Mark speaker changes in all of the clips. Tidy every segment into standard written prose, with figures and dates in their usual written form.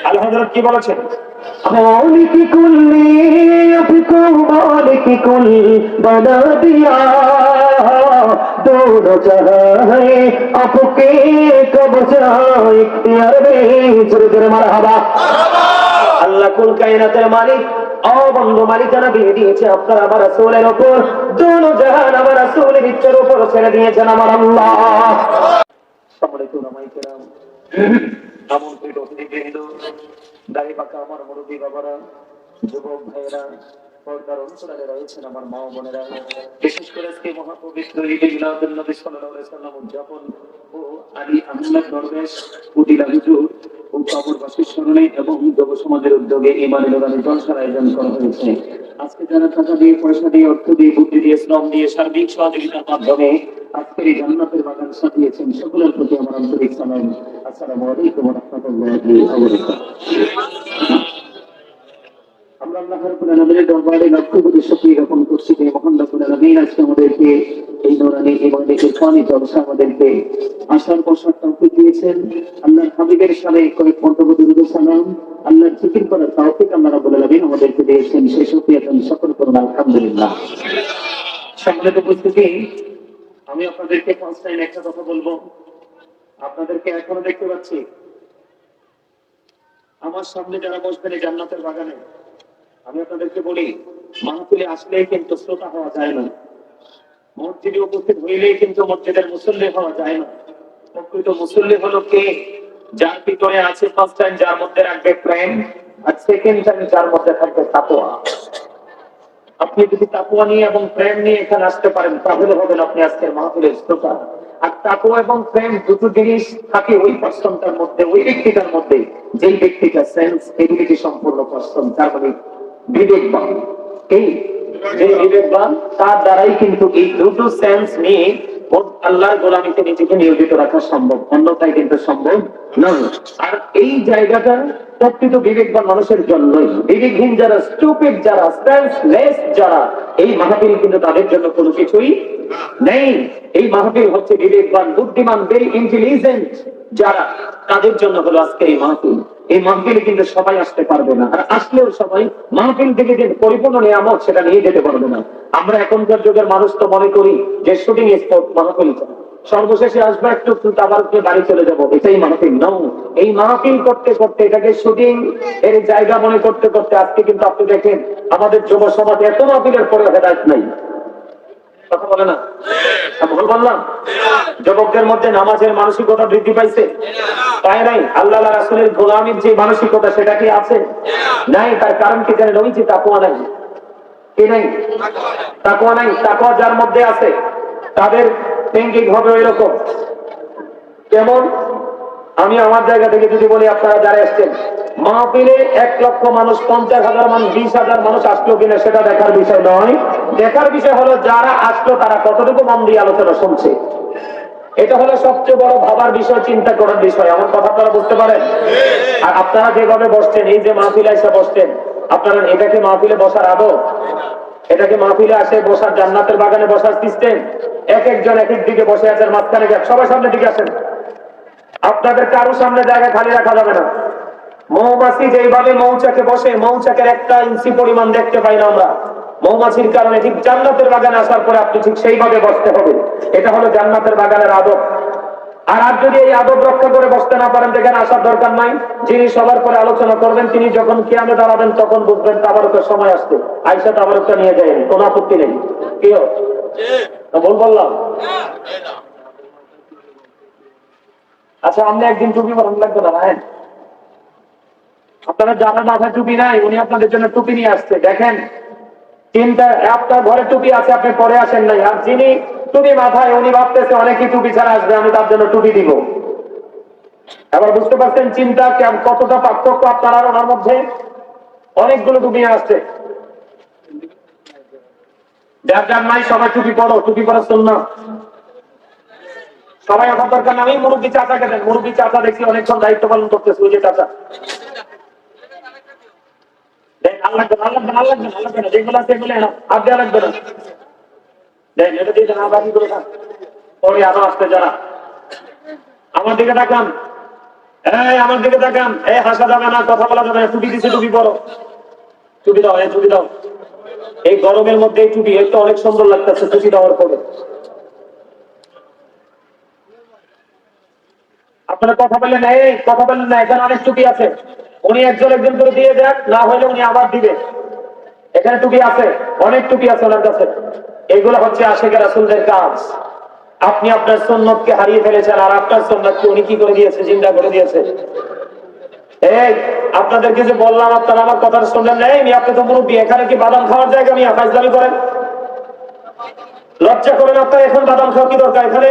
Speaker 1: আল্লাহ হযরত কি বলেছেন?
Speaker 2: खालिक कुल्ली अफको मालिक कुल बना दिया दोनों जहां है आपके कब्जा इख्तियार में जोर जोर मरहबा
Speaker 1: আল্লাহ কুল কায়নাতের মালিক, অবন্ধ মালিকানা দিয়ে দিয়েছে আপনার আমার রাসূলের উপর। দোনো জাহান আমার রাসূলের ইচ্ছার উপর ছেড়ে দিয়েছেন আমার আল্লাহ। সম্মানিত উলামায়ে কেরাম, আমন্ত্রিত অতিথিবৃন্দ, দাড়ি পাকা আমার মুরব্বী বাবারা, যুবক ভাইয়েরা, পর্দার অন্তরালে রয়েছেন আমার মা বোনেরা, বিশেষ করে আজকে মহাপবিত্র ঈদ মিলাদুন নবী সাল্লাল্লাহু আলাইহি ওয়াসাল্লাম উদযাপন ও আলী আহমেদ দরবেশ কুটিলা হুজুর ও কবরবাসীর স্মরণে এবং যুব সমাজের উদ্যোগে ইমানি লোগানি জলসার আয়োজন করা হয়েছে। আজকে যারা টাকা দিয়ে, পয়সা দিয়ে, অর্থ দিয়ে, বুদ্ধি দিয়ে, শ্রম দিয়ে, সার্বিক সহযোগিতার মাধ্যমে আজকের এই জান্নাতের বাগান সাজিয়েছেন, সকলের প্রতি আমার আন্তরিক সালাম। আসসালামু আলাইকুম ওয়া রাহমাতুল্লাহি ওয়া বারাকাতুহু। আমরা আল্লাহ রাব্বুল আলামিনের দরবারে লক্ষ কোটি শুকরিয়া জ্ঞাপন করছি যে মহান রাব্বুল আলামিন আজকে আমাদেরকে এই নূরানী ইমানি ইরফানি জলসা আমাদেরকে আসার বসার তৌফিক দিয়েছেন। আল্লাহর হাবিবের শানে কয়েক মন্তব্য দুরূদ সালাম, আল্লাহর জিকির করার তৌফিক আল্লাহ রাব্বুল আলামিন আমাদেরকে দিয়েছেন। সেই শুকরিয়া আমি সকল করুন আলহামদুলিল্লাহ। সম্মানিত উপস্থিতি, আমি আপনাদেরকে ফার্স্ট টাইম একটা কথা বলবো। আপনাদেরকে এখনো দেখতে পাচ্ছি আমার সামনে যারা বসবেন এই জান্নাতের বাগানে। আমি আপনাদেরকে বলি, মাহফিলে আসলেই কিন্তু শ্রোতা হওয়া যায় না, মসজিদে উপস্থিত হইলেই কিন্তু মসজিদের মুসল্লি হওয়া যায় না। প্রকৃত মুসল্লি হলো কে? যার ভিতরে আছে ফার্স্ট টাইম, যার মধ্যে রাখবে প্রেম, আর সেকেন্ড টাইম যার মধ্যে থাকবে তাকওয়া। আপনি যদি তাকওয়া নিয়ে এবং প্রেম নিয়ে এখানে আসতে পারেন, তাহলে হবেন আপনি আজকের মাহফিলের শ্রোতা। আর তাকওয়া এবং প্রেম দুটো জিনিস থাকে ওই পার্সনটার মধ্যে, ওই ব্যক্তিটার মধ্যে, যেই ব্যক্তিটা সেন্স এবিলিটি সম্পূর্ণ পার্সন, তার মানে বিবেকবান। এই যে বিবেকবান, তার দ্বারাই কিন্তু এই দুটো সেন্স নিয়ে আল্লাহর গোলামীতে নিজেকে নিয়োজিত রাখা সম্ভব, অন্যথায় কিন্তু সম্ভব নয়। আর এই জায়গাটা প্রকৃত বিবেকবান মানুষের জন্যই। বিবেকহীন যারা, স্টুপিড যারা, সেন্সলেস যারা, এই মাহফিল কিন্তু তাদের জন্য কোনো কিছুই নেই। এই মাহফিল হচ্ছে বিবেকবান, বুদ্ধিমান, ভেরি ইন্টেলিজেন্ট যারা, তাদের জন্য হলো আজকে এই মাহফিল। এই মাহফিলে কিন্তু সবাই আসতে পারবে না, আর আসলেও সবাই মাহফিল থেকে যে পরিপূর্ণ নিয়ামত সেটা নিয়ে যেতে পারবে না। আমরা এখনকার যুগের মানুষ তো মনে করি যে শুটিং স্পট মাহফিল, সর্বশেষে আসবো একটু আবার বাড়ি চলে যাবো, এটাই মাহফিল নয়। এই মাহফিল করতে করতে এটাকে শুটিং এর জায়গা মনে করতে করতে আজকে কিন্তু আপনি দেখেন আমাদের যুব সমাজ এত মাহফিলের পরে হেদায়েত নাই। কথা বলে না? ভুল বললাম? যুবকদের মধ্যে নামাজের মানসিকতা বৃদ্ধি পাইছে? তাই নাই। আল্লাহ রাসূলের গোলামীর যে মানসিকতা সেটা কি আছে? নাই। তার কারণ কি জানেন? ওই যে তাকওয়া নাই। কি নাই? তাকওয়া নাই। তাকওয়া যার মধ্যে আছে তাদের থিংকিং হবে ওই রকম। কেমন? আমি আমার জায়গা থেকে যদি বলি, আপনারা যারা এসছেন মাহফিলে 1 লক্ষ মানুষ, 50,000 মানুষ, 20,000 মানুষ আসলো কিনা সেটা দেখার বিষয় নয়। দেখার বিষয় হলো যারা আসলো তারা কতটুকু মন দিয়ে আলোচনা শুনছে। এটা হলো সবচেয়ে বড় ভাবার বিষয়, চিন্তা করার বিষয়। আমার কথা আপনারা বুঝতে পারেন? আর আপনারা যেভাবে বসছেন, এই যে মাহফিলে এসে বসছেন, আপনারা এটাকে মাহফিলে বসার আদব? এটাকে মাহফিলে আসে বসার, জান্নাতের বাগানে বসার সিস্টেম? এক একজন এক এক দিকে বসে আছেন, মাঝখানে সবাই সামনের দিকে আসেন। আপনাদের কারো সামনে জায়গা খালি রাখা যাবে না। মৌমাছি যেইভাবে মৌচাকে বসে, মৌচাকের 1 ইঞ্চি পরিমাণ দেখতে পাই না আমরা। মৌমাছির কারণে ঠিক জান্নাতের বাগানে আসার পরে আপনি ঠিক সেইভাবে বসতে হবে। এটা হলো জান্নাতের বাগানের আদব। আর যদি এই আদব রক্ষা করে বসতে না পারেন, যেখানে আসার দরকার নাই। যিনি সবার পরে আলোচনা করবেন, তিনি যখন কিয়ামে দাঁড়াবেন তখন বুঝবেন তাবারকের সময় আসছে, আয়েশা তাবারকটা নিয়ে যায়, কোনো আপত্তি নেই। কি ভুল বললাম? আচ্ছা, আপনি একদিন টুপি পরান লাগবে না? হ্যাঁ, আপনারা যারা মাথায় টুপি নাই, উনি আপনাদের জন্য টুপি নিয়ে আসছে। দেখেন, চিন্তা, আপনার ঘরে টুপি আছে, আপনি পরে আসেন নাই। আর যিনি টুপি মাথায়, উনি ভাবতেছে অনেকেই টুপি ছাড়া আসবে, আমি তার জন্য টুপি দিব। এবার বুঝতে পারছেন চিন্তা কতটা পার্থক্য আপনার আর ওনার মধ্যে? অনেকগুলো টুপি আসছে। যার যার নাই সবাই টুপি পরো, টুপি পরার সুন্নাত। সবাই আসার দরকার না। আমি মুরব্বী চাচাকে দেন, মুরব্বী চাচা দেখছি অনেকক্ষণ দায়িত্ব পালন করতেছে, ওই যে চাচা। যেগুলো আছে এগুলো হাত দেওয়া লাগবে না। দেন, এটা দিয়ে দেন, বাকি করে থাক। পরে আরো আসতে যারা আমার দিকে তাকান, এই আমার দিকে তাকান, এই হাসা যাবে না, কথা বলা যাবে না, টুপি দিছে, টুপি পরো, টুপি দাও, এই টুপি দাও। এই গরমের মধ্যে এই টুপি একটু অনেক সুন্দর লাগতেছে টুপি দেওয়ার পরে। আপনারা কথা বললেন, এই কথা বললেন না, এখানে অনেক টুপি আছে, উনি একজন একজন করে দিয়ে দেন, না হলে উনি আবার দিবে। এখানে টুপি আছে, অনেক টুপি আছে ওনার কাছে। এগুলো হচ্ছে আশিকের রাসূলদের কাজ। আপনি আপনার সুন্নতকে হারিয়ে ফেলেছেন, আর আপনার সুন্নতকে উনি কি করে দিয়েছে, জিন্দা করে দিয়েছে। এই আপনাদেরকে যে বললাম, আপনারা আমার কথা শুনলেন না? এই আপনি তো মুরব্বী, এখানে কি বাদাম খাওয়ার জায়গা? আমি ফাজলামি করেন, লজ্জা করেন আপনারা। এখন বাদাম খাওয়া কি দরকার এখানে?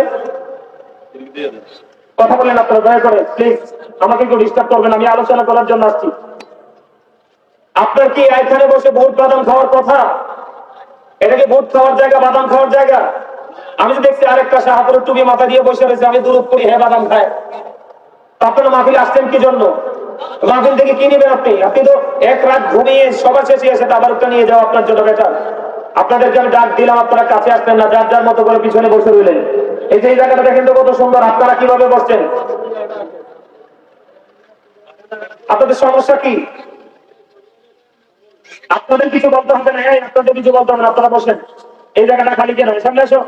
Speaker 1: কথা বলেন আপনারা, দয়া করে প্লিজ আমাকে একটু ডিস্টার্ব করবেন, আমি আলোচনা করার জন্য আসছি। আপনার কি এখানে বসে ভোট বাদাম খাওয়ার কথা? এটা কি ভোট খাওয়ার জায়গা, বাদাম খাওয়ার জায়গা? আমি তো দেখছি আরেকটা শাহাপুরের টুপি মাথা দিয়ে বসে রয়েছে, আমি দূরত করি, হ্যাঁ বাদাম খায়। আপনারা মাহফিলে আসছেন কি জন্য? মাহফিল থেকে কি নেবেন আপনি? আপনি তো এক রাত ঘুমিয়ে সবার শেষে এসে আবার একটা নিয়ে যাও আপনার জন্য বেটার। আপনাদেরকে আমি ডাক দিলাম, আপনারা কাছে আসবেন না, যার যার মতো করে পিছনে বসে রইলেন। এই যে এই জায়গাটা দেখেন তো কত সুন্দর, আপনারা কিভাবে বসছেন? আপনাদের সমস্যা কি? আপনাদের কিছু বলতে হবে না, আপনাদের কিছু বলতে হবে না, আপনারা বসেন। এই জায়গাটা খালি কেন? সামনে এসো।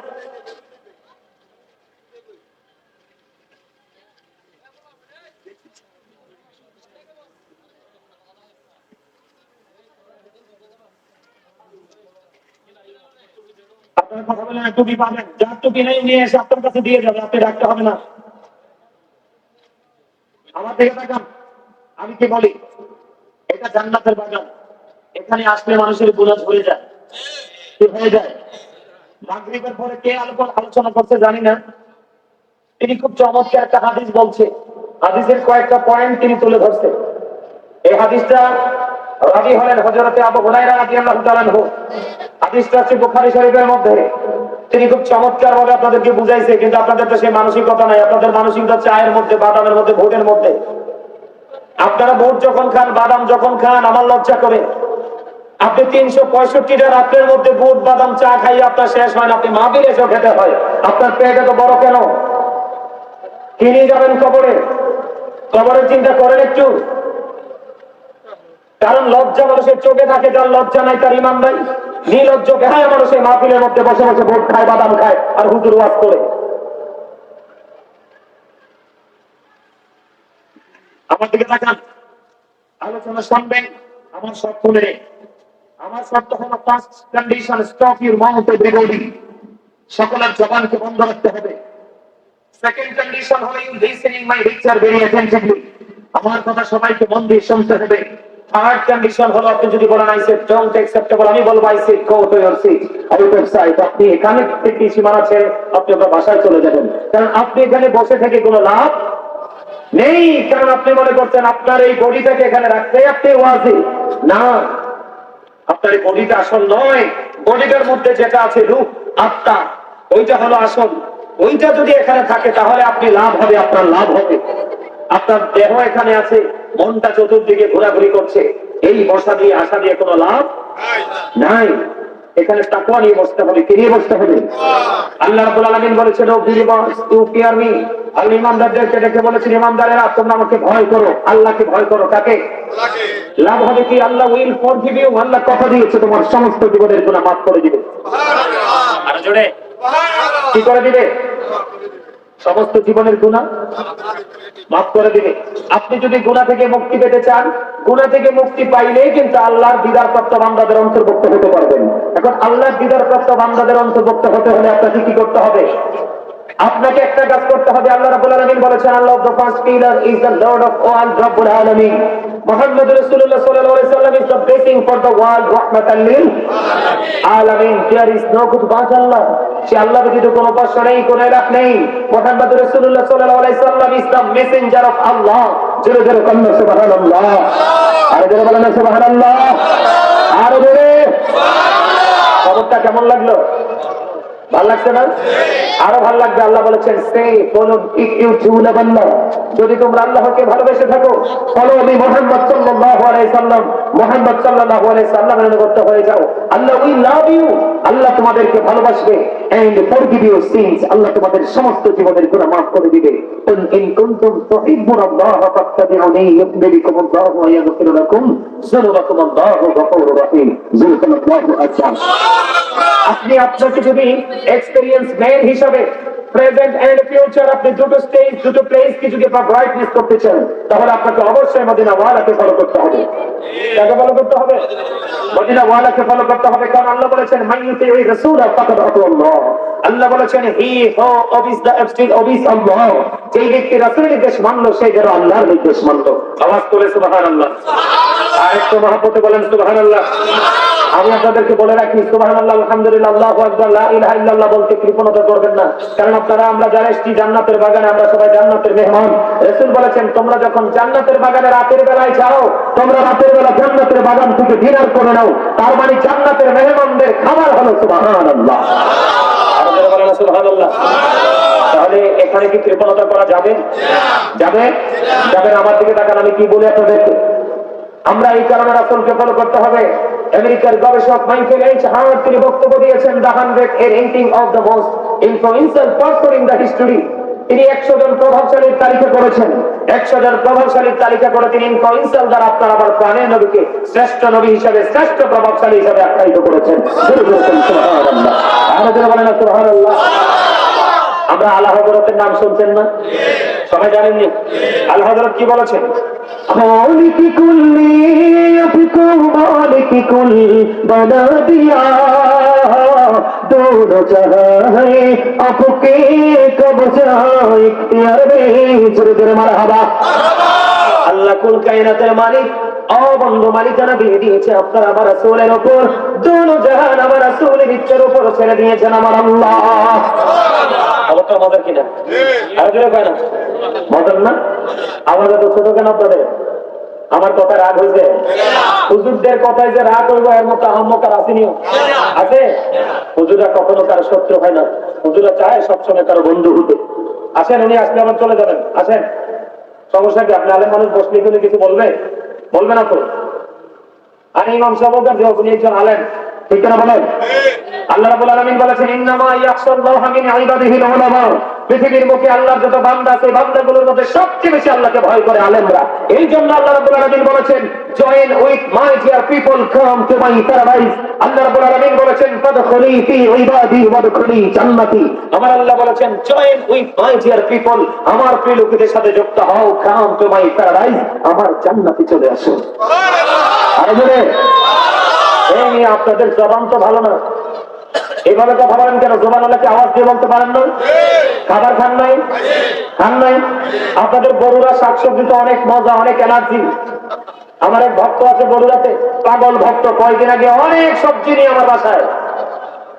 Speaker 1: আপনারা কথা বলেন, টুপি পাবেন, যার টুপি নেই নিয়ে এসে আপনার কাছে দিয়ে যাবে, আপনি রাখতে হবে না। আমার দিকে তাকান, আমি কি বলি? এটা জান্নাতের বাগান। এখানে আসলে মানুষের গুনাহ ঝরে যায়, কি হয়ে যায়। মাগরিবের পরে কে আলোচনা করছে জানি না, তিনি খুব চমৎকার একটা হাদিস বলছে। হাদিসের কয়েকটা পয়েন্ট তিনি তুলে ধরছে। এই হাদিসটা রাবী হলেন হযরতে আবু হুরায়রা রাদিয়াল্লাহু তাআলা আনহু। হাদিসটা আছে বুখারী শরীফের মধ্যে। তিনি খুব চমৎকার ভাবে আপনাদেরকে বুঝাইছে, কিন্তু আপনাদের তো সেই মানসিকতা নাই। আপনাদের মানসিকতা চায়ের মধ্যে, বাদামের মধ্যে, ভোটের মধ্যে। আপনারা ভোট যখন খান, বাদাম যখন খান, আমার লজ্জা করে। আপনি 365টা রাত্রের মধ্যে বুট বাদাম চা খাইয়ে আপনার শেষ হয় না, আপনি মাহফিলে এসে খেতে হয়। আপনার পেট এত বড় কেন? কি নিয়ে যাবেন কবরে? কবরের চিন্তা করেন একটু। কারণ লজ্জা মানুষের চোখে থাকে, যার লজ্জা নাই তার ঈমান নাই। নির্লজ্জ বেহায়া মানুষের মাহফিলের মধ্যে বসে বসে ভোট খায়, বাদাম খায়, আর হুজুর ওয়াজ করে। আমার দিকে তাকান, আলোচনা শুনবেন, আমার সব শুনে। আমার শর্ত হলো first condition, stop your mouth everybody. সকলের জবানকে বন্ধ রাখতে হবে। সেকেন্ড কন্ডিশন হলো you listening my lecture very attentively. আমার কথা সবাইকে মন দিয়ে শুনতে হবে। থার্ড কন্ডিশন হলো আপনি যদি বলেন আই সেড ডোন্ট অ্যাকসেপ্টেবল, আমি বলবো I said go to your seat, out of sight. আপনি এখানে থেকে সীমানা ছেড়ে আপনি আপনার বাসায় চলে যাবেন, কারণ আপনি এখানে বসে থেকে কোনো লাভ নেই। কারণ আপনি মনে করছেন আপনার এই বডিটাকে এখানে রাখতে আপনি ওয়াজি না। আপনার এই বডিটা আসল নয়। বডিটার মধ্যে যেটা আছে রূহ, আত্মা, ওইটা হলো আসল। ওইটা যদি এখানে থাকে তাহলে আপনি লাভ হবে, আপনার লাভ হবে। আপনার দেহ এখানে আছে, মনটা চতুর্দিকে ঘোরাঘুরি করছে, এই বসা দিয়ে আসা দিয়ে কোনো লাভ নাই। এখানে তাকওয়া নিয়ে বসতে হবে। কি নিয়ে বসতে হবে? আল্লাহ রাব্বুল আলামিন বলেছেন, O believers you fear me. Allah ইমানদারদেরকে ডেকে বলেছেন, ইমানদারেরা তোমরা আমাকে ভয় করো। আল্লাহকে ভয় করো। কাকে? লাভ হবে কি? আল্লাহ উইল ফরগিভ ইউ। আল্লাহ কথা দিয়েছে তোমার সমস্ত জীবনের গুনাহ মাফ করে দিবে। আর জোরে কি করে দিবে? সমস্ত জীবনের গুনাহ মাফ করে দিবে। আপনি যদি গুনাহ থেকে মুক্তি পেতে চান, গুনাহ থেকে মুক্তি পাইলেই কিন্তু আল্লাহর দিদারপ্রাপ্ত বান্দাদের অন্তর্ভুক্ত হতে পারবেন। এখন আল্লাহর দিদারপ্রাপ্ত বান্দাদের অন্তর্ভুক্ত হতে হলে আপনাকে কি করতে হবে? আপনাকে একটা কাজ করতে হবে। আল্লাহ রাব্বুল আলামিন বলেছেন, Allah the first pillar is the Lord of world রাব্বুল আলামিন। মুহাম্মদ রাসূলুল্লাহ সাল্লাল্লাহু আলাইহি ওয়াসাল্লাম is the blessing for the world, রাহমাতাল লিল আলামিন। There is no good but Allah. সে আল্লাহ ব্যতীত কোনো উপাস্য নেই, কোনো ইলাহ নেই। মুহাম্মদ রাসূলুল্লাহ সাল্লাল্লাহু আলাইহি ওয়াসাল্লাম ইজ দ্য মেসেঞ্জার অফ আল্লাহ। জোরে জোরে বলেন সুবহানাল্লাহ। আর জোরে বলেন সুবহানাল্লাহ। আর জোরে। খবরটা কেমন লাগলো?
Speaker 2: ভাল লাগছে না? আরো ভাল লাগবে। আল্লাহ বলেছেন সে বলুন, ইফ ইউ ট্রুলি লাভ, যদি তোমরা আল্লাহকে ভালোবেসে থাকো, ফলো মি মুহাম্মদ সাল্লাল্লাহু আলাইহি সাল্লাম, মুহাম্মদ সাল্লাল্লাহু আলাইহি সাল্লামের অনুগত হয়ে যাও। আল্লাহ উই লাভ ইউ, আল্লাহ তোমাদেরকে ভালোবাসবে। এন্ড ফরগিভ ইউর সিনস, আল্লাহ তোমাদের সমস্ত জীবনের গুনাহ maaf করে দিবে। কুল ইন কুনতুম তুহিব্বুনাল্লাহ ফাত্তাবিউনি ইউহিব্বুকুমুল্লাহু ওয়া ইয়াগফির লাকুম যুনুবাকুম, আল্লাহু গফুরুর রহিম। যুনুবাল্লাহু আকবার। আপনি আপনাকে যদি এক্সপেরিয়েন্স ম্যান হিসাবে প্রেজেন্ট এন্ড ফিউচার আপনি দুটো স্টেজ দুটো প্লেস কি যদি ব্রাইটনেস করতে চান, তাহলে আপনাকে অবশ্যই মদিনা ওয়ালাকে ফলো করতে হবে। কাকে ফলো করতে হবে? মদিনা ওয়ালাকে ফলো করতে হবে। কারণ আল্লাহ বলেছেন মাইয়ুতি রাসূল ফাকাদ আতাল্লাহ। আল্লাহ বলেছেন হি হু ওবিস দা অ্যাবস্টিল ওবিস আল্লাহ। যেই ব্যক্তি রাসূলের নির্দেশ মানলো সে যেন আল্লাহর নির্দেশ মানলো। আওয়াজ করে সুবহানাল্লাহ। আর একটু মহব্বতে বলেন সুবহানাল্লাহ। আমি আপনাদেরকে বলে রাখি, সুবহানাল্লাহ, আলহামদুলিল্লাহ, আল্লাহু আকবার, লা ইলাহা ইল্লাল্লাহ বলতে কৃপণতা করবেন না। কারণ আপনারা, আমরা যারা এসেছি জান্নাতের বাগানে, আমরা সবাই জান্নাতের মেহমান। রাসূল বলেছেন তোমরা যখন জান্নাতের বাগানে রাতের বেলায় যাও, তোমরা রাতের বেলা জান্নাতের বাগান থেকে ডিনার করে নাও। তার মানে জান্নাতের মেহমানদের খাবার হলো সুবহানাল্লাহ। আরো জোরে বলেন সুবহানাল্লাহ। তাহলে এখানে কি কৃপণতা করা যাবে? যাবে? যাবেন। আমার দিকে তাকান, আমি কি বলি আপনাদেরকে। আমরা এই কারণে রাসূলকে ফলো করতে হবে। আমেরিকার গবেষক মাইকেল এইচ হার্ট তিনি বক্তব্য দিয়েছেন the 100 rating of the most influential person in the history. তিনি 100 জন প্রভাবশালীর তালিকা করেছেন। 100 জন প্রভাবশালীর তালিকা করে তিনি ইনফ্লুয়েন্সিয়াল দ্বারা আপনার আমার প্রাণের নবীকে শ্রেষ্ঠ নবী হিসেবে, শ্রেষ্ঠ প্রভাবশালী হিসেবে আখ্যায়িত করেছেন। সুবহানাল্লাহ। আর যারা বলেন সুবহানাল্লাহ। আমরা আলা হযরতের নাম শুনছেন না? সবাই জানেননি? আলা হযরত কি বলেছেন? খালিকি কুল্লি আফকু মালিকি কুল বানা দিয়া, दोनों जहां है आपके कब्जा इख्तियार में। जोरे जोरे মারহাবা। আল্লাহ কুল কায়নাতের মালিক, অবন্ধ মালিকানা দিয়ে দিয়েছে আপনার আমার রাসূলের উপর। দোনো জাহান আমার রাসূলের ইচ্ছার উপর ছেড়ে দিয়েছেন আমার আল্লাহ। আল্লাহ মজার কিনা? আর জোরে কয় না মজার না? আমাদের তো ছোট কেন আপনাদের? আমার কথা রাগ হয়েছে? হুজুরদের কথায় যে রাগ হইব এর মতো আহম্মকার আসেনিও আছে? হুজুররা কখনো কারো শত্রু হয় না। হুজুররা চায় সবসময় কারো বন্ধু হতে। আসেন, উনি আসলে আমার চলে যাবেন। আসেন, সমস্যা কি? আপনি আলেম মানুষ বসলে কিন্তু কিছু বলবে? বলবে না তো? আর ইমাম সাহেব উনি একজন আলেম, ঠিক না বলেন? আল্লাহ রাব্বুল আলামিন বলেছেন ইন্নামা ইয়াখশাল্লাহু মিন ইবাদিহিল উলামা। পৃথিবীর মুখে আল্লাহর যত বান্দা আছে, বান্দাগুলোর মধ্যে সবচেয়ে বেশি আল্লাহকে ভয় করে আলেমরা। এই জন্য আল্লাহ রাব্বুল আলামিন বলেছেন join with my dear people, come to my paradise. Allah রাব্বুল আলামিন বলেছেন ফাদখুলি ফি ইবাদি ওয়াদখুলি জান্নাতি। আমার আল্লাহ বলেছেন join with my dear people, আমার প্রিয় লোকদের সাথে যুক্ত হও, কাম টু মাই প্যারাডাইস, আমার জান্নাতে চলে আসো। সুবহানাল্লাহ। আরে বলে এই আপনাদের জবান তো ভালো না, এইভাবে কথা বলেন কেন? জবান আল্লাহকে আওয়াজ দিয়ে বলতে পারেন না? খাবার খান নাই? খান নাই? আপনাদের বড়ুরা শাকসবজি তো অনেক মজা, অনেক এনার্জি। আমার এক ভক্ত আছে বড়ুরাতে, পাগল ভক্ত। কয়েকদিন আগে অনেক সবজি নিয়ে আমার বাসায়,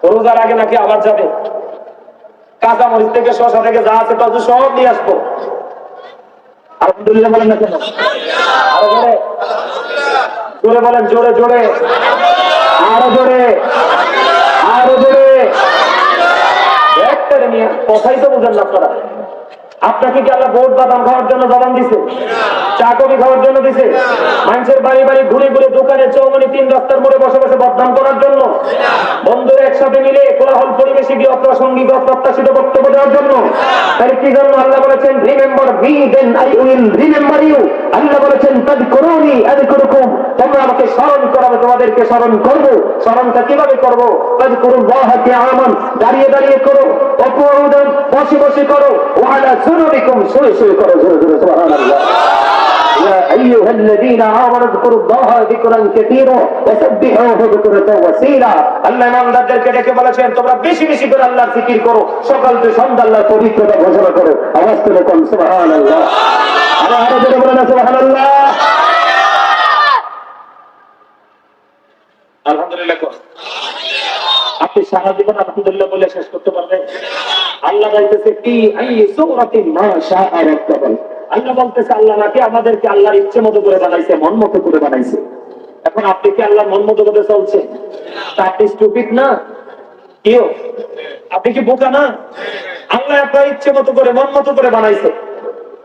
Speaker 2: রোজার আগে নাকি আবার যাবে। কাঁচামরিচ থেকে শসা থেকে যা আছে তত সব নিয়ে আসবো। আলহামদুলিল্লাহ বলেন না কেন? আরো জোরে জোরে বলেন, জোরে জোরে, আরো জোরে, আরো জোরে। একটা নিয়ে কথাই তো বুঝেন না আপনারা। আপনাকে কি আল্লাহ ভোট বাদাম খাওয়ার জন্য জবান দিছে? চা কফি খাওয়ার জন্য দিছে? মানুষের বাড়ি বাড়ি ঘুরে ঘুরে দোকানে চৌমনি 3 রাস্তার মোড়ে বসে বসে বদনাম করার জন্য? বন্ধুরা একসাথে মিলে কোলাহল পরিবেশে গিয়ে অপ্রাসঙ্গিক অপ্রত্যাশিত বক্তব্য দেওয়ার জন্য? তাই কি জন্য আল্লাহ বলেছেন remember me then I will remember you. Allah বলেছেন তাযকুরুনি আযকুরুকুম, তোমরা আমাকে স্মরণ করো আমি তোমাদেরকে স্মরণ করব। স্মরণটা কিভাবে করব? তাযকুরুল্লাহ কিয়ামান, দাঁড়িয়ে দাঁড়িয়ে করো, অকুউদান বসে বসে করো, ওয়া আলা সুনুবিকুম শুয়ে শুয়ে করো। জোরে জোরে সুবহানাল্লাহ। ইয়া আইয়ুহাল্লাযীনা আমানু যকুরুল্লাহা যিকরান কাসীরা ওয়াসাব্বিহুহু বুকরাতাও ওয়াসীলা। আল্লাহ ইমানদারদেরকে ডেকে বলেছেন তোমরা বেশি বেশি করে আল্লাহর জিকির করো, সকাল থেকে সন্ধ্যা আল্লাহর পবিত্রতা ঘোষণা করো। আওয়াজ তুলে কোন সুবহানাল্লাহ। আরে আরে জোরে বলেন সুবহানাল্লাহ। আলহামদুলিল্লাহ। আপনি সারা জীবন আলহামদুলিল্লাহ বলে শেষ করতে পারবেন? আল্লাহ বলতেছে কি আই সূরাতিন মা শাআ রাব্বুল। আল্লাহ বলতেছে আল্লাহ নাকি আমাদেরকে আল্লাহর ইচ্ছে মতো করে বানাইছে, মন মতো করে বানাইছে। এখন আপনি কি আল্লাহর মন মতো করে চলছেন? তা আপনি স্টুপিড না?
Speaker 1: কেউ আপনি কি বোকা না? আল্লাহ আপনার ইচ্ছে মতো করে মন মতো করে বানাইছে।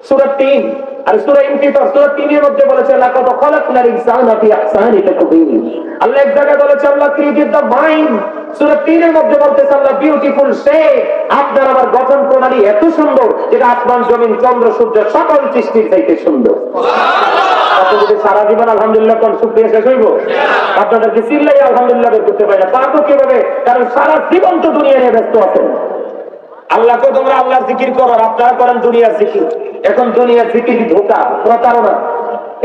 Speaker 1: সূরা ৩ আর সূরা ইনফিতার সূরা ৩ এর মধ্যে বলেছে লাকাদ খালাকনাল ইনসানা ফি আহসানি তাকওয়িম। আল্লাহ এক জায়গায় বলেছে আল্লাহ ক্রিয়েটেড দ্য মাইন্ড। সূরা ৩ এর মধ্যে বলতেছে আল্লাহ বিউটিফুল শেপ। আপনার আমার গঠন প্রণালী এত সুন্দর যেটা আসমান জমিন চন্দ্র সূর্য সকল সৃষ্টির চাইতে সুন্দর। আপনি যদি সারা জীবন আলহামদুলিল্লাহ কোন শুকরিয়া শেষ হইব? আপনাদেরকে চিল্লাই আলহামদুলিল্লাহ বের করতে পারি না। পারবো কিভাবে? কারণ সারা জীবন তো দুনিয়া নিয়ে ব্যস্ত আছেন। আল্লাহকে তোমরা আল্লাহর জিকির করো, আপনারা করেন দুনিয়ার জিকির। এখন দুনিয়ার জিকির ধোঁকা, প্রতারণা।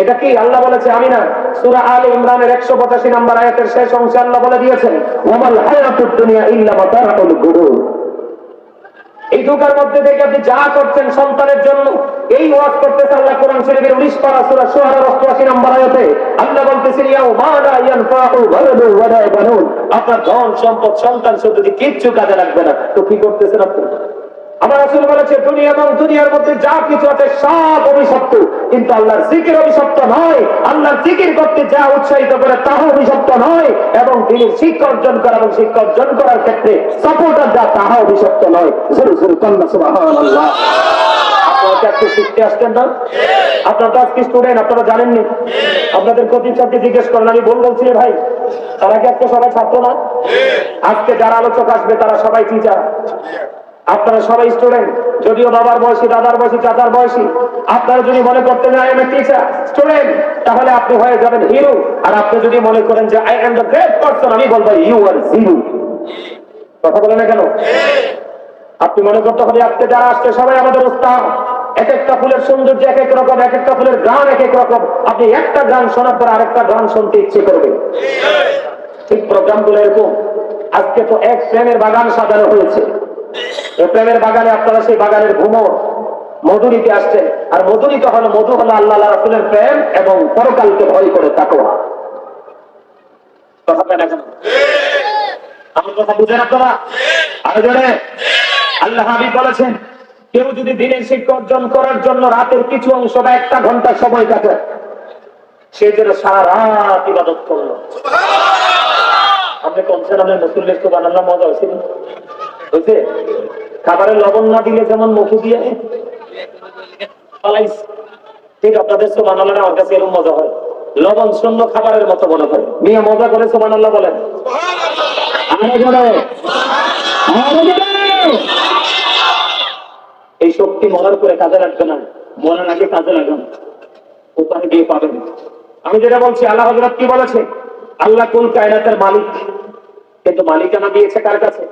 Speaker 1: এটা কি আল্লাহ বলেছে? আমি না। সূরা আলে ইমরানের 185 নম্বর আয়াতের শেষ অংশে আল্লাহ বলে দিয়েছেন ওয়ামাল হায়াতুদ দুনিয়া ইল্লা মাতাউল গুরুর। এই ধোঁকার মধ্যে থেকে আপনি যা করছেন সন্তানের জন্য, এই ওয়াজ করতেছে আল্লাহ কোরআন শরীফের 19 পারা সূরা শুআরা 88 নম্বর আয়াতে আল্লাহ বলতেছেন ইয়াউমা লা ইয়ানফাউ ওয়ালাদু ওয়ালা বানুন। আপনার ধন সম্পদ সন্তান যদি কিচ্ছু কাজে লাগবে না, তো কি করতেছেন আপনি? আমার রাসূল বলেছে দুনিয়া এবং দুনিয়ার মধ্যে যা কিছু আছে সব অভিশপ্ত, কিন্তু আল্লাহর জিকির অভিশপ্ত নয়। আল্লাহর জিকির করতে যা উৎসাহিত করে তাও অভিশপ্ত নয়, এবং তিনি শিক্ষা অর্জন করা এবং শিক্ষা অর্জন করার ক্ষেত্রে সাপোর্টার যা তাহা অভিশপ্ত নয়। জোরে জোরে কান্না সুবহানাল্লাহ। আপনারা আজকে শিখতে আসছেন না? আপনারা তো আজকে স্টুডেন্ট, আপনারা জানেননি। আপনাদের প্রতিষ্ঠানকে জিজ্ঞেস করেন, আমি বলছি ভাই তারা কি আজকে সবাই ছাত্র না? আজকে যারা আলোচক আসবে তারা সবাই টিচার, আপনারা সবাই স্টুডেন্ট। যদিও বাবার বয়সী, দাদার বয়সী, চাচার বয়সী, আপনারা যদি মনে করতেন I M a teacher student, তাহলে আপনি হয়ে যাবেন হিরো। আর আপনি যদি মনে করেন যে I am the great person, আমি বলবো ইউ আর জিরো। কথা বলে না কেন? আপনি মনে করতে হবে আজকে যারা আসছে সবাই আমাদের ওস্তাদ। এক একটা ফুলের সৌন্দর্য এক এক রকম, এক একটা ফুলের গান এক এক রকম। আপনি একটা গান শোনার পর আরেকটা গান শুনতে ইচ্ছে করবে। ঠিক প্রোগ্রাম গুলো এরকম। আজকে তো এক প্রেমের বাগান সাজানো হয়েছে। প্রেমের বাগানে আপনারা সেই বাগানের ভ্রমণ মধুরীতে আসছেন। আর মধুরীতে হলো, মধু হলো আল্লাহ রাসূলের প্রেম এবং পরকালকে ভয় করে তাকওয়া। কথা বলেন এখন আমার কথা বুঝেন আপনারা? আরো জোরে। আল্লাহ হাবিব বলেছেন কেউ যদি দিনের শিক্ষা অর্জন করার জন্য রাতের কিছু অংশ বা একটা ঘন্টা সময় কাটে, সে যেন সারা রাত ইবাদত করলো। আপনি কমসে কম মুসল্লি সুবহানাল্লাহ মজা হয়েছে হয়েছে? খাবারের লবণ না দিলে যেমন মুখে দিয়ে ঠিক আপনাদের সুবহানাল্লাহ আমার কাছে এরকম মজা হয়। লবণ শূন্য খাবারের মতো মনে হয়। মিয়া মজা করে সুবহানাল্লাহ বলেন। এই শক্তি মরার করে কাজে লাগবে না, মরার আগে কাজে লাগান, ওখানে গিয়ে পাবেন। আমি যেটা বলছি আল্লাহ হযরত কি বলেছে? আল্লাহ কুল কায়নাতের মালিক, কিন্তু মালিকানা দিয়েছে কার কাছে?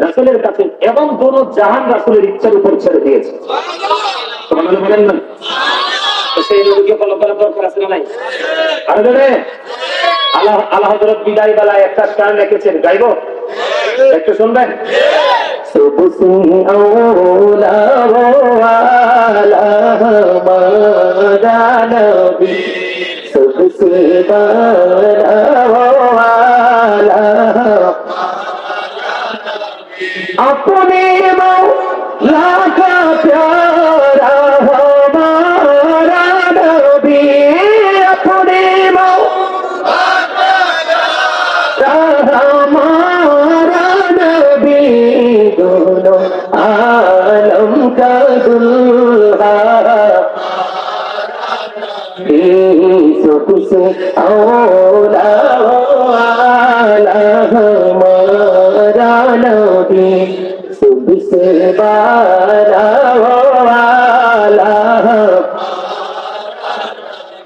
Speaker 1: রাসূলের কাছে, এবং দোনো জাহান রাসূলের ইচ্ছার উপর ছেড়ে দিয়েছে। সুবহানাল্লাহ বলেন না? তো সেই নবীকে ফলো করার দরকার আছে না নাই? আর ধরে আল্লাহ হযরত বিদায় বেলায় একটা গান লিখেছেন, গাইবো? একটু শুনবেন? सबसे औला वाला हमारा नबी, सबसे बड़ा वाला अपने मौला का प्यारा हमारा नबी, अपने मौला का प्यारा हमारा नबी, दोनों आलम का दुल्हा, सबसे औला वाला हमारा नबी, सबसे बड़ा वाला।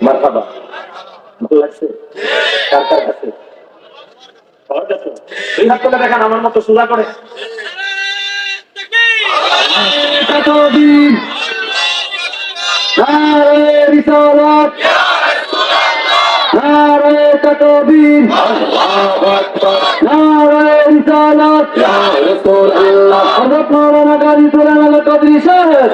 Speaker 1: মারহাবা। ভালো লাগছে? কার কার কাছে? সবার কাছে? দুই হাত তুলে দেখান আমার মতো সোজা করে। তাকবীর, নারে রিসালাত, নারে তাকবীর, আল্লাহু আকবার, নারে রিসালাত, ইয়া রাসূলুল্লাহ। আমরা পুরোনো গাড়ি তুলে আলো কবরি শেষ।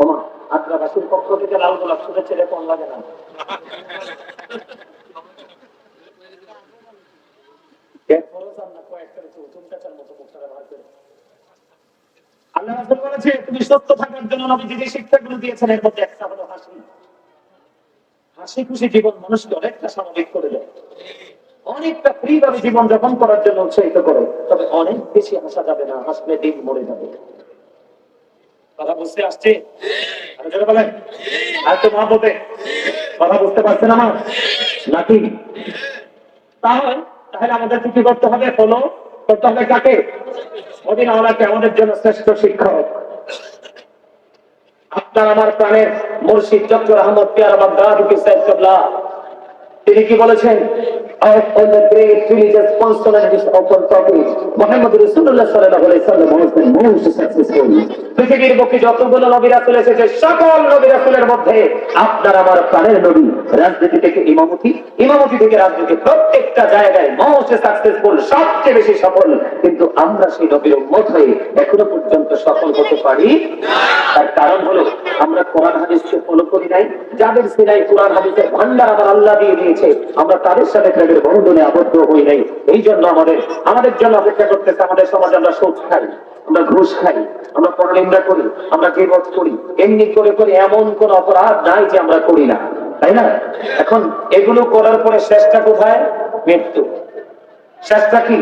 Speaker 1: ওমা আদ্রাবাসীর পক্ষ থেকে লাল গোলাপ শুভেচ্ছা ছেড়ে কোন লাগে না। আল্লাহ রাসূল বলেছে তুমি সত্য থাকার জন্য নবীজি যে শিক্ষাগুলো দিয়েছেন এর মধ্যে একটা হলো হাসি। হাসি খুশি জীবন মানুষকে অনেকটা স্বাভাবিক করে দেয়, অনেকটা ফ্রি ভাবে জীবন যাপন করার জন্য উৎসাহিত করে, তবে অনেক বেশি হাসা যাবে না, হাসলে দিন মরে যাবে। কথা বুঝতে আসছে? আরো জোরে বলেন। আর তো মহব্বতে কথা বুঝতে পারছেন আমার নাকি? তাহলে তাহলে আমাদেরকে কি করতে হবে? ফলো করতে হবে কাকে? মদিনাওয়ালাকে, আমাদের জন্য শ্রেষ্ঠ শিক্ষক। আপনার আমার প্রাণের মুর্শিদ ডক্টর আহমদ পিয়ারা বাগদাদি সাহেব কিবলা, তিনি কি বলেছেন? Of all the great religious personalities of our topic, Muhammad Rasulullah sallallahu alaihi wasallam was the most successful. পৃথিবীর বুকে যতগুলো নবী রাসূল এসেছে, সকল নবী রাসূলের মধ্যে আপনার আমার প্রাণের নবী রাজনীতি থেকে ইমামতি, ইমামতি থেকে রাজনীতি, প্রত্যেকটা জায়গায় মোস্ট সাকসেসফুল, সবচেয়ে বেশি সফল। কিন্তু আমরা সেই নবীর উম্মত হয়ে এখনো পর্যন্ত সফল হতে পারি না। তার কারণ হলো আমরা কোরআন হাদিসকে ফলো করি নাই। যাদের সিনাই কোরআন হাদিসের ভান্ডার আমার আল্লাহ দিয়ে দিয়েছে, আমরা তাদের সাথে প্রেমের বন্ধনে আবদ্ধ হই নাই। এই জন্য আমাদের জন্য অপেক্ষা করতেছে আমাদের সমাজে। আমরা সুদ খাই, আমরা ঘুষ খাই, আমরা পরনিন্দা করি, আমরা গীবত করি, এমনি করে করে এমন কোন অপরাধ নাই যে আমরা করি না, তাই না? এখন এগুলো করার পরে শেষটা কোথায়? মৃত্যু। শেষটা কি?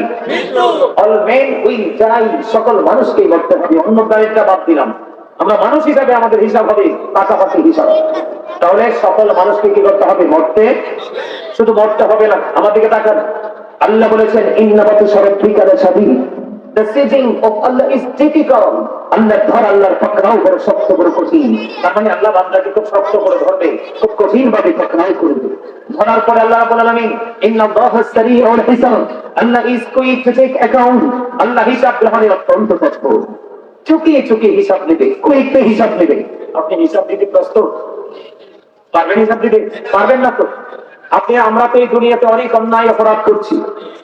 Speaker 1: All men will die. সকল মানুষকেই মরতে হবে, অন্য প্রাণীটা বাদ দিলাম। আমরা মানুষ হিসাবে আমাদের হিসাব হবে পাশাপাশি হিসাব। তাহলে সকল মানুষকে কি করতে হবে? মরতে। শুধু মরতে হবে না, আমার দিকে তাকান। আল্লাহ বলেছেন ইন্নামাতু শারাফিকা লাশাদীদ। The sieging of Allah is difficult. আল্লাহ ধর, আল্লাহর পাকড়াও বড় শক্ত, বড় কঠিন। তার মানে আল্লাহ বান্দাকে খুব শক্ত করে ধরবে, খুব কঠিন ভাবে পাকড়াও করবে। ধরার পরে আল্লাহ রাব্বুল আলামিন ইন্নাল্লাহা সারিউল হিসাব, Allah is quick to take account. Allah হিসাব গ্রহণে অত্যন্ত তৎপর, চুকিয়ে চুকিয়ে হিসাব নেবে, কুইকলি হিসাব নেবে। আপনি হিসাব দিতে প্রস্তুত? পারবেন হিসাব দিতে? পারবেন না তো। আমরা তো এই দুনিয়াতে অনেক অন্যায় অপরাধ করছি,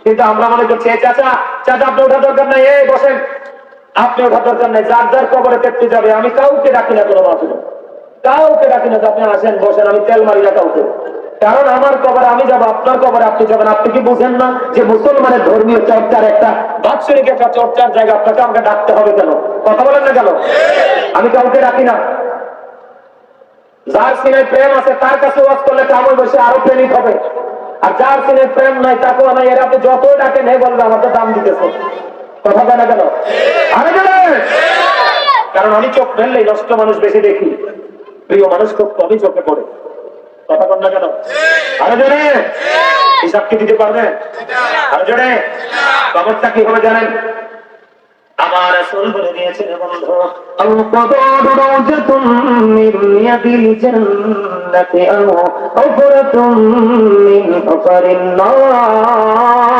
Speaker 1: কিন্তু আমরা মনে করছি চাচা আপনি ওঠার দরকার নাই, এই বসেন, আপনি ওঠার দরকার নাই, যার যার কবরে পেটতে যাবে। আমি কাউকে ডাকি না, কোনো মাসুল কাউকে ডাকি না যে আপনি আসেন বসেন, আমি তেল মারি না কাউকে। কারণ আমার কবরে আমি যাবো, আপনার কবরে আপনি যাবেন। আপনি কি বুঝেন না যে মুসলমানের ধর্মীয় চর্চার একটা বাৎসরিক একটা চর্চার জায়গা? আপনাকে আমাকে ডাকতে হবে কেন? কথা বলেন না কেন? আমি কাউকে ডাকি না। যার সিনে প্রেম আছে তার কাছে ওয়াজ করলে কামল বসে আরো প্রেমিক হবে, আর যার সিনে প্রেম নাই তাকে নাই, এর আপনি যতই ডাকেন এই বলবে আমাকে দাম দিতেছে। কথা বলে না কেন? আরে কারণ আমি চোখ ফেললেই নষ্ট মানুষ বেশি দেখি, প্রিয় মানুষ খুব কমই চোখে পড়ে। কথা বল না কেন? আরো জোরে হিসাব কি দিতে পারবেন? আরো জোরে। খবরটা কি হবে জানেন? আমার রাসূল বলে দিয়েছেন, বন্ধু, আল-কদর রাওজাতুন মিন রিয়াদিল জান্নাতি আও হুফরাতুন মিন হুফারিন নার।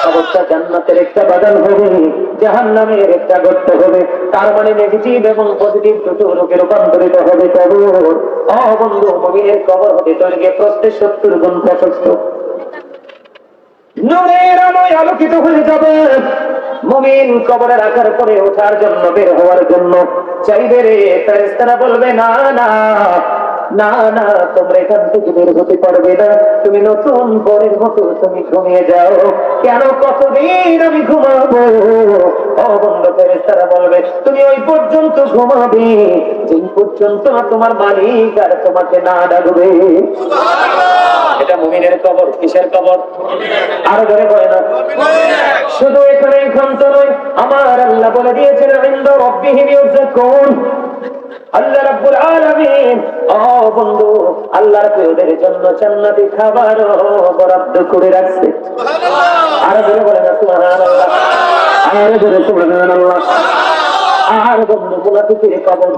Speaker 1: কবরটা জান্নাতের একটা বাগান হবে, জাহান্নামের একটা গর্ত হবে। তার মানে নেগেটিভ এবং পজিটিভ দুটো রূপে রূপান্তরিত হবে কবর। ও বন্ধু, মুমিনের কবর হবে দৈর্ঘ্যে প্রস্থে 70 গুণ প্রশস্ত, নূরের আলোয় আলোকিত হয়ে যাবে। মুমিন কবরে রাখার পরে ওঠার জন্য, বের হওয়ার জন্য চাইবে রে, ফেরেশতারা বলবে না না না না, তোমরা এখান থেকে বের হতে পারবে না, তুমি নতুন পরের মতো তুমি ঘুমিয়ে যাও। কেন? কতদিন আমি ঘুমাবো? ও বন্ধু, ফেরেশতারা বলবে তুমি ওই পর্যন্ত ঘুমাবে যেই পর্যন্ত তোমার মালিক আর তোমাকে না ডাকবে। এটা মুমিনের কবর। কিসের কবর? আরো ধরে বলে না। শুধু এখানে ক্ষান্ত নয়, আমার আল্লাহ বলে দিয়েছেন ইনদা রাব্বিহিম ইউযাকুন। আল্লাহ রাব্বুল আলামিন, ও বন্ধু, আল্লাহর প্রিয়দের জন্য জান্নাতি খাবারও বরাদ্দ করে রাখছে। সুবহানাল্লাহ। আরো ধরে বলে না সুবহানাল্লাহ। আরো ধরে সুবহানাল্লাহ। আর বন্ধু, মুনাফিকের কবর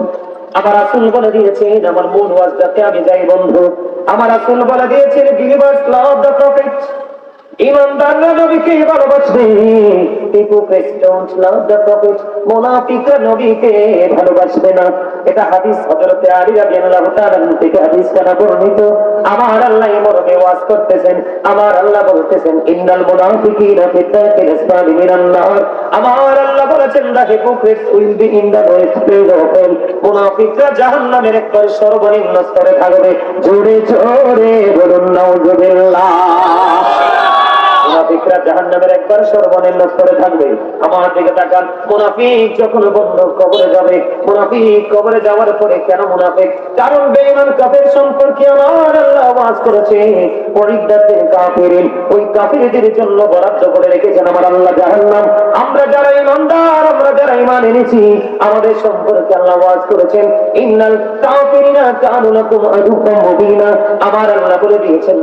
Speaker 1: আমার রাসূল বলে দিয়েছেন। আমার মূল ওয়াজটাতে আমি যাই বন্ধু। আমার রাসূল বলে দিয়েছেন বিলিভার্স লাভ দ্য প্রফেট। ইমানদাররা নবীকে ভালোবাসবে, hypocrites don't love the prophet। মুনাফিকরা নবীকে ভালোবাসবে না। এটা হাদিস হযরত আলী রাদিয়াল্লাহু তাআলা থেকে হাদিস কানা বর্ণিত। আমার আল্লাহ এই মর্মে ওয়াজ করতেছেন। আমার আল্লাহ বলতেছেন ইন্নাল মুনাফিকিনা ফি দাখিল আসফালি মিনান নার। আমার আল্লাহ বলেছেন the hypocrites will be in the lowest place of hell। মুনাফিকরা জাহান্নামের একবার সর্বনিম্ন স্তরে থাকবে। জোরে জোরে বলুন নাউযুবিল্লাহ।
Speaker 2: মুনাফিকরা জাহান্নামের একবার সর্বনিম্ন স্তরে থাকবে। আমার দিকে তাকান, মুনাফিক যখন বন্ধ কবরে যাবে, মুনাফিক কবরে যাওয়ার পরে কেন মুনাফিক? কারণ বেঈমান কাফের সম্পর্কে আমার আল্লাহ ওয়াজ করেছে, পরিদ্যাতের কাফিরিন, ওই কাফিরদের জন্য বরাদ্দ করে রেখেছেন আমার আল্লাহ জাহান্নাম। আমরা যারা ঈমানদার, আমরা যারা ঈমান এনেছি, আমাদের সম্পর্কে আল্লাহ ওয়াজ করেছেন, ইন্নাল কাফিরিনা কানু লাকুম আদুওয়াম মুবিনা। আমার আল্লাহ বলে দিয়েছেন,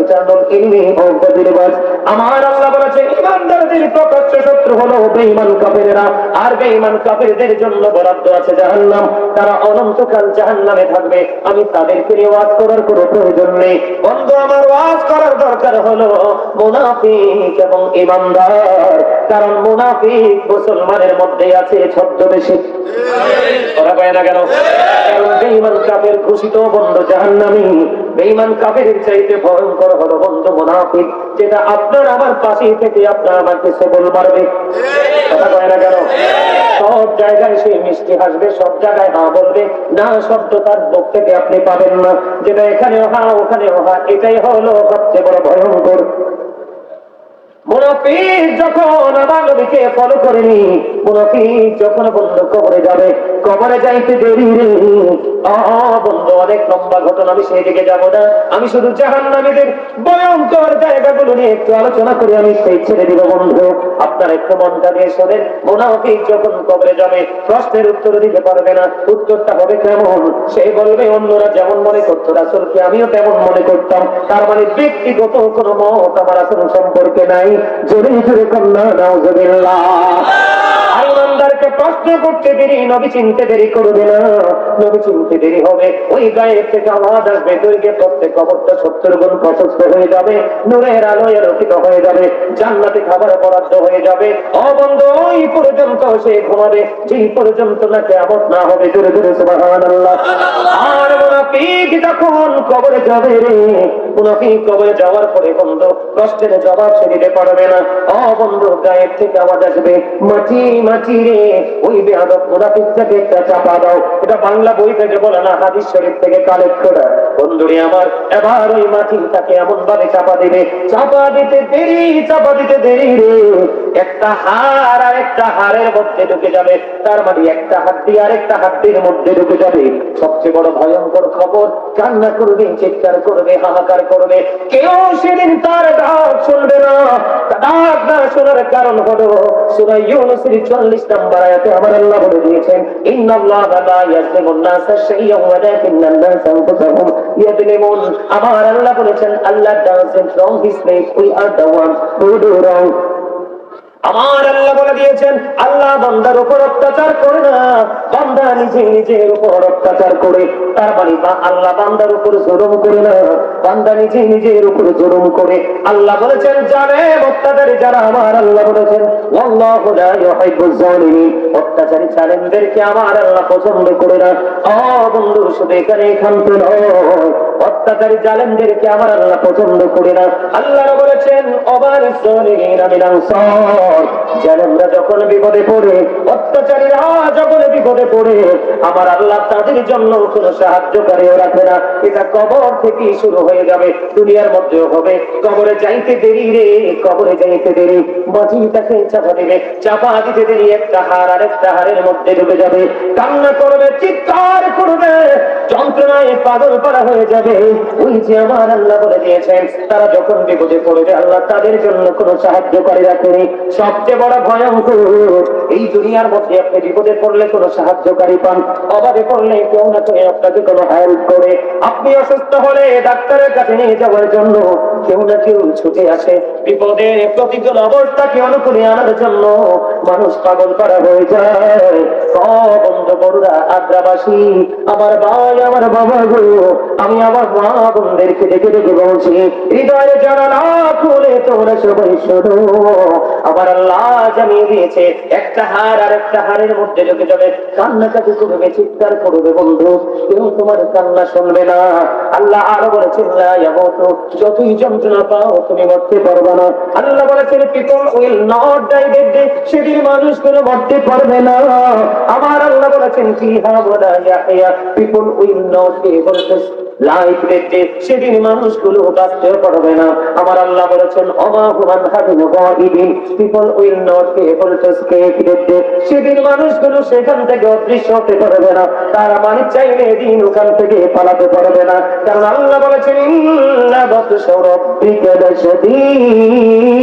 Speaker 2: eternal enemy of the believers. আমার আল্লাহ বলেছেন, ঈমানদারদের প্রকাশ্য শত্রু হলো বেঈমান কাফেররা, আর বেঈমান কাফেরদের জন্য বরাদ্দ আছে জাহান্নাম। তারা অনন্তকাল জাহান্নামে থাকবে। আমি তাদেরকে ওয়াজ করার কোনো প্রয়োজন নেই। বন্ধু, আমার ওয়াজ করার দরকার হলো মুনাফিক এবং ঈমানদার। কারণ মুনাফিক মুসলমানের মধ্যে আছে ছদ্মবেশে। ওরা পায় না কেন? কারণ বেঈমান কাফের ঘোষিত বন্ধু জাহান্নামী। বেঈমান কাফের চাইতে ভয়ঙ্কর হলো বন্ধু মুনাফিক, যেটা আপনার আমার পাশে থেকে আপনার আমাকে সবল মারবে। কথা কয় না কেন? সব জায়গায় সে মিষ্টি হাসবে, সব জায়গায় হা বলবে, না শব্দ তার মুখ থেকে আপনি পাবেন না। যেটা এখানেও হা ওখানেও হা, এটাই হলো সবচেয়ে বড় ভয়ঙ্কর। মুনাফিক যখন আমার নবীকে ফলো করেনি, মুনাফিক যখন বন্ধু কবরে যাবে, কবরে যাইতে দেরি রে। বন্ধু, অনেক লম্বা ঘটনা, আমি সেই দিকে যাবো না। আমি শুধু জাহান্নামীদের ভয়ঙ্কর জায়গাগুলো নিয়ে একটু আলোচনা করে আমি সেই ছেড়ে দিব। বন্ধু, আপনার একটু মনটা দিয়ে শোনেন। মুনাফিক যখন কবরে যাবে, প্রশ্নের উত্তর দিতে পারবে না। উত্তরটা হবে কেমন? সে বলবে, অন্যরা যেমন মনে করতো রাসূলকে, আমিও তেমন মনে করতাম। তার মানে ব্যক্তিগত কোনো মত আমার রাসূল সম্পর্কে নাই। জোরে জোরে কন্যা নাউজুবিল্লাহ। ইমানদারকে প্রশ্ন করতে দেরি, নবী চিনতে দেরি করবে না। নবী চিনতে দেরি হবে, ওই গায়ের থেকে আওয়াজ আসবে, দৈর্ঘ্যে প্রত্যেক কবরটা 70 গুণ প্রশস্ত হয়ে যাবে, নূরের আলোয় আলোকিত হয়ে যাবে, জান্নাতে খাবার বরাদ্দ হয়ে যাবে। বন্ধু, ওই পর্যন্ত সে ঘুমাবে, যেই পর্যন্ত না কিয়ামত না হবে। জোরে জোরে সুবহানাল্লাহ। আর মুনাফিক যখন কবরে যাবে রে, মুনাফিক কবরে যাওয়ার পরে বন্ধু প্রশ্নের জবাব সে দিতে পারবে না। বন্ধু, গায়ের থেকে আওয়াজ আসবে, মাটি মাটি রে, ওই বেয়াদব মুনাফিকটাকে একটা চাপা দাও। এটা বাংলা বই থেকে বলে না, হাদিস শরীফ থেকে কালেক্ট করা। বন্ধুরে আমার, এবার ওই মাটিটাকে এমন ভাবে চাপা দিবে, চাপা দিতে দেরি, চাপা দিতে দেরি রে, একটা হাড় আর একটা হাড়ের মধ্যে ঢুকে যাবে। তার মানে একটা হাড্ডি আর একটা হাড্ডির মধ্যে ঢুকে যাবে। সবচেয়ে বড় ভয়ঙ্কর খবর, কান্না করবে, চিৎকার করবে, হাহাকার করবে, কেউ সেদিন তার ডাক শুনবে না। ডাক না শোনার কারণ হলো সূরা ইউনূসের 44 নম্বর আয়াতে আমার আল্লাহ বলে দিয়েছেন, ইন্নাল্লাহা লা ইয়াজলিমুন নাসা শাইয়্যান ওয়ালাকিন্নান নাসা আনফুসাহুম ইয়াজলিমুন। আমার আল্লাহ বলেছেন, আল্লাহ doesn't wrong his slave, we are the ones who do wrong। আমার আল্লাহ বলে দিয়েছেন, আল্লাহ বান্দার উপর অত্যাচার করে না, বান্দা নিজে নিজের উপর অত্যাচার করে। তার মানে আল্লাহ বান্দার উপর জুলুম করে না, বান্দা নিজে নিজের উপর জুলুম করে। আল্লাহ বলেছেন, জালেম অত্যাচারী যারা, আমার আল্লাহ বলেছেন, ওয়াল্লাহু লা ইউহিব্বুজ জালিমিন, অত্যাচারী জালেমদেরকে আমার আল্লাহ পছন্দ করে না। বন্ধু, শুধু এখানে ক্ষান্ত নয়, অত্যাচারী জালেমদেরকে আমার আল্লাহ পছন্দ করে না। আল্লাহ বলেছেন, ওয়াবারিস সালিহিনা মিন আনসার, জালেমরা যখন বিপদে পড়ে, অত্যাচারীরা যখন বিপদে পড়ে, আমার আল্লাহ তাদের জন্য কোনো সাহায্যকারীও রাখে না। এটা কবর থেকেই শুরু হয়ে যাবে, দুনিয়ার মধ্যেও হবে। কবরে যাইতে দেরি রে, কবরে যাইতে দেরি, মাটিটাকে চাপা দিবে, চাপা দিতে দেরি, একটা হাড় আর একটা হাড়ের মধ্যে ঢুকে যাবে, কান্না করবে, চিৎকার করবে, যন্ত্রণায় পাগল করা হয়ে যাবে। ওই যে আমার আল্লাহ বলে দিয়েছেন, তারা যখন বিপদে পড়বে, আল্লাহ তাদের জন্য কোনো সাহায্যকারী রাখেনি। সবচেয়ে বড় ভয়ঙ্কর, এই দুনিয়ার মধ্যে আপনি বিপদে পড়লে কোনো সাহায্যকারী পান, অভাবে পড়লে কেউ না কেউ আপনাকে কোনো হেল্প করে। আপনি অসুস্থ হলে ডাক্তারের কাছে নিয়ে যাওয়ার জন্য কেউ না কেউ ছুটে আসে। বিপদে প্রতিকূল অবস্থাকে অনুকূলে আনার জন্য মানুষ পাগল করা হয়ে যায়। বন্ধু বড়রা, আগ্রাবাসী, আমার ভাই, আমার বাবা গো, আমি আমার মা বোনদেরকে দেখে দেখে বলছি, হৃদয়ে জানালা খুলে তোমরা সবাই শোনো। আমার আল্লাহ জানিয়ে দিয়েছে, একটা হাড় আর একটা হাড়ের মধ্যে ঢুকে যাবে, কান্নাকাটি করবে, চিৎকার করবে, বন্ধু কেউ তোমার কান্না শুনবে না। আল্লাহ আরো বলেছেন, লা ইয়ামুতু, যতই যন্ত্রণা পাও তুমি মরতে পারবে না। আল্লাহ বলেছেন, people will not die that day, সেদিন মানুষ কোনো মরতে পারবে না। আমার আল্লাহ বলেছেন, ফিহা ওয়ালা ইয়াহইয়া, পিপল উইল নট কে বলতেছে লাইফ রেটে সেদিন মানুষগুলো বাঁচতেও পারবে না। আমার আল্লাহ বলেছেন অমাহুমান হাবিন গাইবিন, people will not be able to escape রেটে, সেদিন মানুষগুলো সেখান থেকে অদৃশ্য হতে পারবে না, তারা মানে চাইলে দিন ওখান থেকে পালাতে পারবে না। কারণ আল্লাহ বলেছেন ইন্না বাতশা রাব্বিকা লাশাদীদ,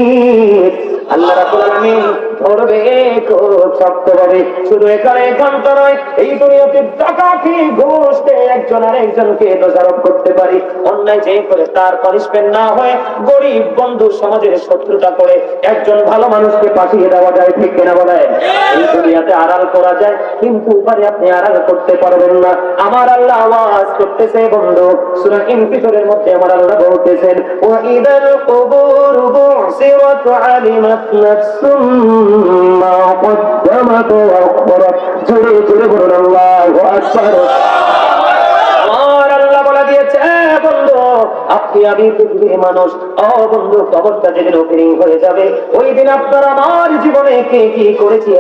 Speaker 2: আল্লাহ রাব্বুল আলামিন ধরবে খুব শক্তভাবে। শুধু এখানটা নয়, এই দুনিয়াতে ডাকাতি ঘুষতে একজন আরেকজনকে দোষারোপ করতে পারি, অন্যায় যে করে তার পানিশমেন্ট না হয় গরিব বন্ধু সমাজের শত্রুতা করে একজন ভালো মানুষকে পাঠিয়ে দেওয়া যায়, ঠিক কিনা বলেন? এই দুনিয়াতে আড়াল করা যায়, কিন্তু উপরে আপনি আড়াল করতে পারবেন না। আমার আল্লাহ আওয়াজ করতেছে বন্ধু, সূরা ইনফিতরের মধ্যে আমার আল্লাহ বলতেছেন ওয়া ইদাল কুবুর বুসিরাত আলিমাত নাফসুম মা কদ্দামাত ওয়া আখবারাত। জোরে জোরে বলুন আল্লাহু আকবার। আমার আল্লাহ বলে দিয়েছে বন্ধু, আপনি আমি পৃথিবীর মানুষ, ও বন্ধু কবরটা যেদিন ওপেনিং হয়ে যাবে ওই দিন আপনার আমার জীবনে কে কি করেছি